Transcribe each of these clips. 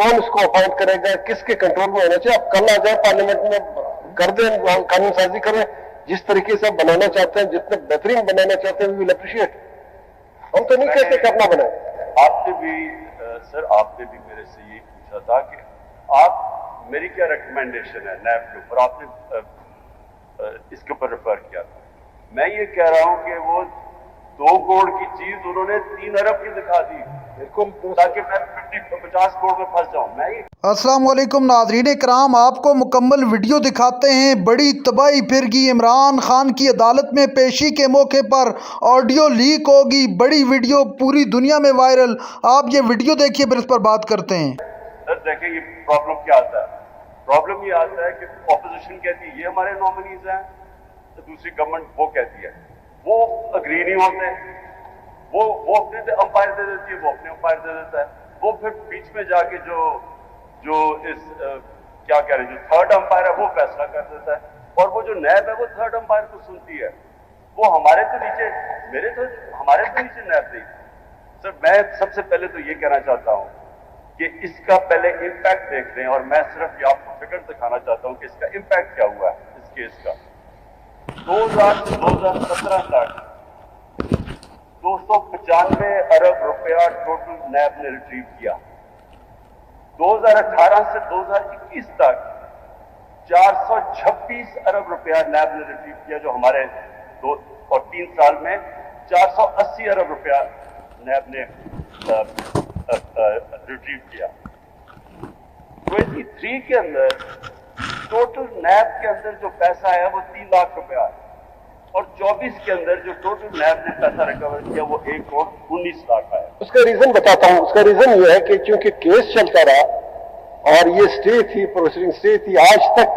کون اس کو اپوائنٹ کرے گا, کس کے کنٹرول میں ہونا چاہیے. آپ کل آ جائیں پارلیمنٹ میں کر دیں, قانون سازی کریں جس طریقے سے آپ بنانا چاہتے ہیں, جتنے بہترین بنانا چاہتے ہیں, وی ول اپریشیٹ. ہم تو نہیں کہتے کہ اپنا بنائیں. آپ نے بھی سر آپ نے بھی میرے سے یہ پوچھا تھا کہ آپ میری کیا ریکمینڈیشن ہے نیب کے اوپر, آپ نے اس کے اوپر ریفر کیا تھا. میں یہ کہہ رہا ہوں کہ وہ 2 کروڑ کی چیز انہوں نے 3 ارب کی دکھا دی, بالکل, تاکہ میں 50 کروڑ میں پھنس جاؤں. میں یہ السلام علیکم ناظرین کرام, آپ کو مکمل ویڈیو دکھاتے ہیں. بڑی تباہی پھر گئی. عمران خان کی عدالت میں پیشی کے موقع پر آڈیو لیک ہوگی. بڑی ویڈیو پوری دنیا میں وائرل. آپ یہ ویڈیو دیکھیے پھر اس پر بات کرتے ہیں. سر دیکھیں یہ پرابلم کیا آتا ہے. پرابلم یہ آتا ہے کہ اپوزیشن کہتی ہے یہ ہمارے نامنیز ہیں, تو دوسری گورنمنٹ وہ کہتی ہے وہ اگری نہیں ہوتے, وہ اپنے امپائر دے دیتی ہے, وہ اپنے امپائر دے دیتا ہے. وہ پھر بیچ میں جا کے جو اس کیا کہہ رہے ہیں جو تھرڈ امپائر ہے وہ فیصلہ کر دیتا ہے, اور وہ جو نیب ہے وہ تھرڈ امپائر کو سنتی ہے. وہ ہمارے تو نیچے نیب نہیں. سر میں سب سے پہلے تو یہ کہنا چاہتا ہوں کہ اس کا پہلے امپیکٹ دیکھ رہے ہیں, اور میں صرف یہ آپ کو فگر دکھانا چاہتا ہوں کہ اس کا امپیکٹ کیا ہوا ہے اس کیس کا. 2000 سے 2017 تک 295 ارب روپیہ ٹوٹل نیب نے ریٹریو کیا. 2018 سے 2021 تک 426 ارب روپیہ نیب نے ریٹریو کیا, جو ہمارے 2 اور 3 سال میں 480 ارب روپیہ نیب نے ریٹریو کیا. 23 کے اندر ٹوٹل نیب کے اندر جو پیسہ ہے وہ 3 لاکھ روپیہ ہے, اور 24 کے اندر جو ٹوٹل نیب نے پیسہ ریکور کیا وہ 1 کروڑ 19 لاکھ آیا. اس کا ریزن بتاتا ہوں. اس کا ریزن یہ ہے کہ چونکہ کیس چلتا رہا اور یہ اسٹے تھی, پروسیڈنگ اسٹے تھی, آج تک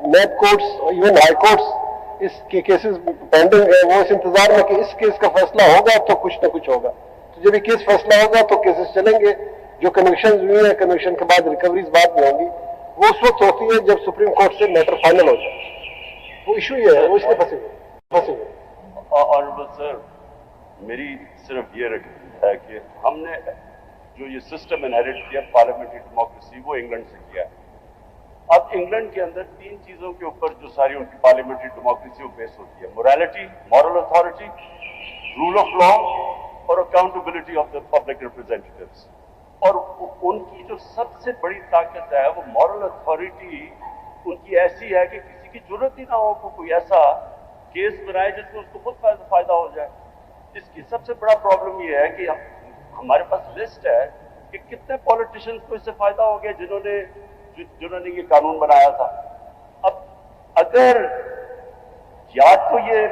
NAB courts even high courts اس کے کیسز پینڈنگ ہے. وہ اس انتظار میں کہ اس کیس کا فیصلہ ہوگا تو کچھ نہ کچھ ہوگا. تو جب یہ کیس فیصلہ ہوگا تو کیسز چلیں گے. جو کنوکشنز ہوئی ہیں, کنوکشن کے بعد ریکوریز بعد میں ہوں گی, وہ اس وقت ہوتی ہے جب سپریم کورٹ سے میٹر فائنل ہو جائے. وہ ایشو یہ ہے, وہ اس میں پھنسے ہوئے. آنریبل سر, میری صرف یہ ہے کہ ہم نے جو یہ سسٹم انہیریٹ کیا پارلیمنٹری ڈیموکریسی, وہ انگلینڈ سے کیا ہے. اب انگلینڈ کے اندر 3 چیزوں کے اوپر جو ساری ان کی پارلیمنٹری ڈیموکریسی وہ بیس ہوتی ہے: morality, moral authority, rule of law, اور accountability of the public representatives. اور ان کی جو سب سے بڑی طاقت ہے وہ مورل اتھارٹی ان کی ایسی ہے کہ کسی کی ضرورت ہی نہ ہو کو کوئی ایسا کیس بنائے جس میں اس کو خود فائدہ ہو جائے. اس کی سب سے بڑا پرابلم یہ ہے کہ ہمارے پاس لسٹ ہے کہ کتنے پولیٹیشنز کو اس سے فائدہ ہو گیا جنہوں نے یہ قانون بنایا تھا. اب اگر یا تو یہ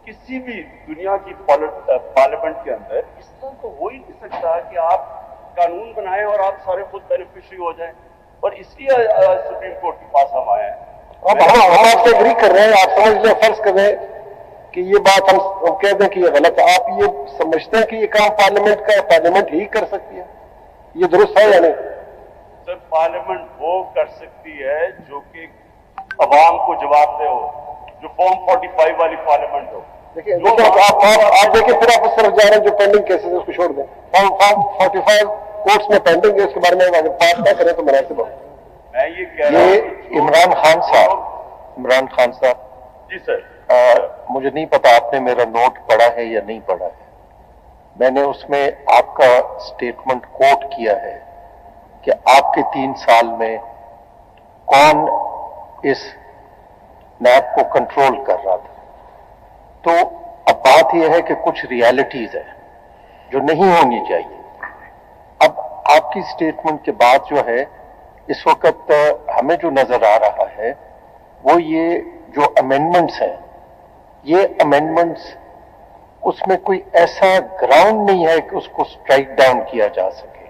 کسی بھی دنیا کی پارلیمنٹ کے اندر اس طرح تو ہو ہی نہیں سکتا کہ آپ قانون بنائیں اور آپ سارے خود بینیفیشری ہو جائیں, اور اس لیے سپریم کورٹ کے پاس ہم آئے ہیں. اب ہم آپ سے اگری کر رہے ہیں. آپ سمجھ لیں, فرض کر رہے ہیں کہ یہ بات ہم کہہ دیں کہ یہ غلط ہے. آپ یہ سمجھتے ہیں کہ یہ کام پارلیمنٹ ہی کر سکتی ہے؟ یہ درست ہے یا نہیں؟ سر پارلیمنٹ وہ کر سکتی ہے جو کہ عوام کو جواب دہ ہو, جو فارم 45 والی پارلیمنٹ ہو. دیکھیں آپ دیکھیں, پھر آپ اس طرف جا رہے ہیں جو پینڈنگ کیسز ہے اس کو چھوڑ دیں. فارم 45 کورٹس میں پینڈنگ ہے, اس کے بارے میں اگر بات نہ کریں تو مناسب ہو. میں یہ کہہ رہا ہوں عمران خان صاحب. جی سر. مجھے نہیں پتا آپ نے میرا نوٹ پڑھا ہے یا نہیں پڑھا ہے. میں نے اس میں آپ کا سٹیٹمنٹ کوٹ کیا ہے کہ آپ کے 3 سال میں کون اس نیب کو کنٹرول کر رہا تھا. تو اب بات یہ ہے کہ کچھ ریالٹیز ہیں جو نہیں ہونی چاہیے. اب آپ کی سٹیٹمنٹ کے بعد جو ہے اس وقت ہمیں جو نظر آ رہا ہے وہ یہ جو امینڈمنٹس ہیں, یہ امینڈمنٹس اس میں کوئی ایسا گراؤنڈ نہیں ہے کہ اس کو سٹرائک ڈاؤن کیا جا سکے.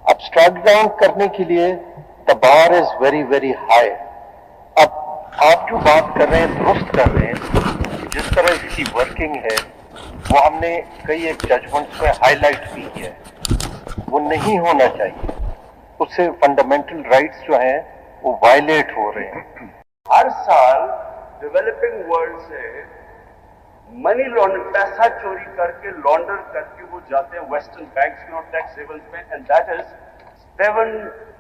اب سٹرائک ڈاؤن کرنے کے لیے دا بار از ویری ویری ہائی. اب آپ جو بات کر رہے ہیں درست کر رہے ہیں کہ جس طرح اس کی ورکنگ ہے وہ ہم نے کئی ایک ججمنٹس میں ہائی لائٹ بھی کیا ہے. وہ نہیں ہونا چاہیے. اس سے فنڈامنٹل رائٹس جو ہیں وہ وائلیٹ ہو رہے ہیں. ہر سال ڈیولپنگ ورلڈ سے منی لانڈر, پیسہ چوری کر کے لانڈر کر کے وہ جاتے ہیں ویسٹرن بینکس میں اور ٹیکس ہیونز میں, اینڈ دیٹ از $7